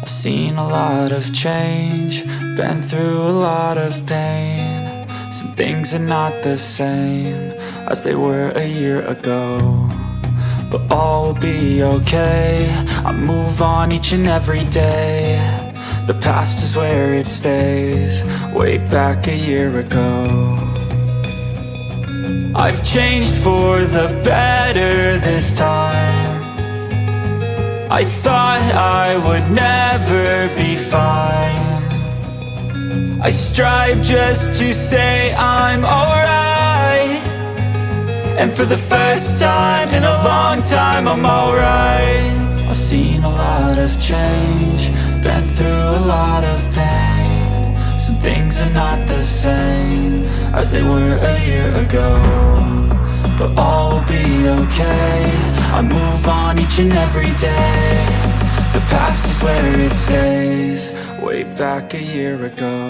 I've seen a lot of change, been through a lot of pain. Some things are not the same as they were a year ago, but all will be okay. I move on each and every day. The past is where it stays, way back a year ago. I've changed for the better this time. I thought I would never be fine. I strive just to say I'm alright, and for the first time in a long time I'm alright. I've seen a lot of change, been through a lot of pain. Some things are not the same as they were a year ago, but all will be okay. I move on each and every day. The past is where it stays, way back a year ago.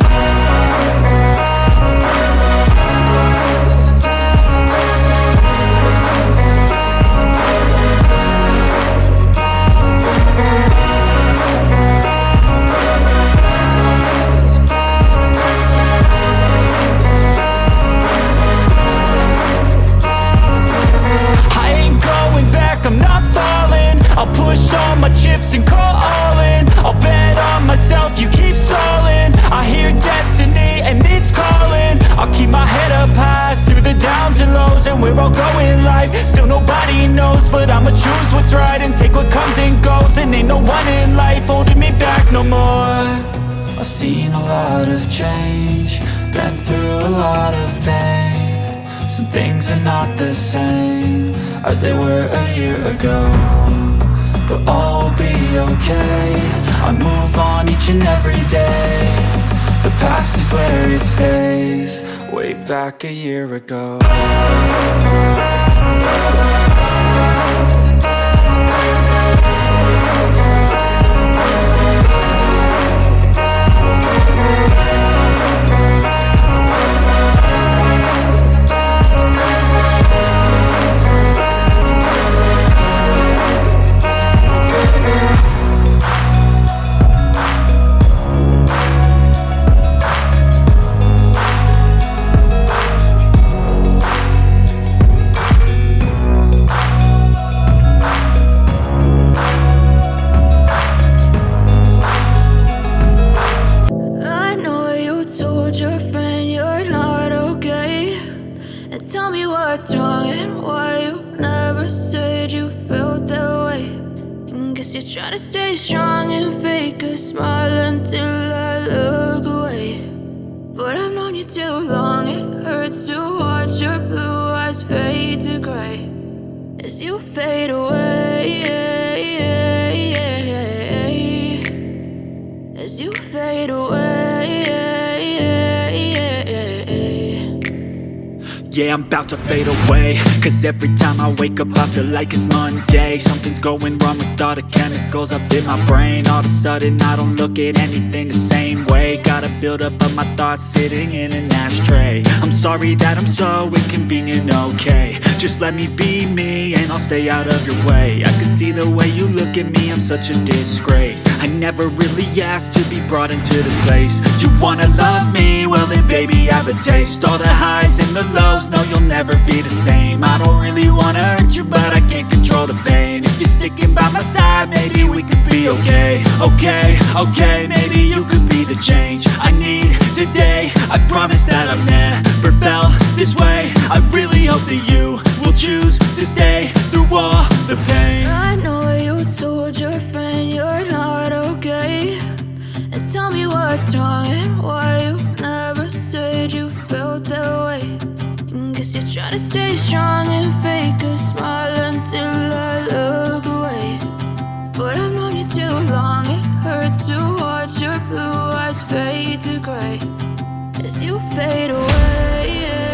I'm not falling, I'll push all my chips and call all in. I'll bet on myself, you keep stalling. I hear destiny and it's calling. I'll keep my head up high through the downs and lows, and we're all going life. Still nobody knows, but I'ma choose what's right and take what comes and goes. And ain't no one in life holding me back no more. I've seen a lot of change, been through a lot of pain. Some things are not the same as they were a year ago, but all will be okay. I move on each and every day. The past is where it stays, way back a year ago. What's wrong and why you never said you felt that way? And guess you're trying to stay strong and fake a smile until I look away. But I've known you too long, it hurts to watch your blue eyes fade to gray as you fade away, as you fade away. Yeah, I'm about to fade away, cause every time I wake up I feel like it's Monday. Something's going wrong with all the chemicals up in my brain. All of a sudden I don't look at anything the same way. Gotta build up of my thoughts sitting in an ashtray. I'm sorry that I'm so inconvenient, okay. Just let me be me and I'll stay out of your way. I can see the way you look at me, I'm such a disgrace. I never really asked to be brought into this place. You wanna love me? Well then baby have a taste. All the highs and the lows, no, you'll never be the same. I don't really wanna hurt you, but I can't control the pain. If you're sticking by my side, maybe we could be okay. Okay, maybe you could be the change I need today. I promise that I've never felt this way. I really hope that you will choose to stay through all the pain. I know you told your friend you're not okay, and tell me what's wrong and why you never said you felt that way. Guess you're trying to stay strong and fake a smile until I look away. But I've known you too long, it hurts to watch your blue eyes fade to gray as you fade away.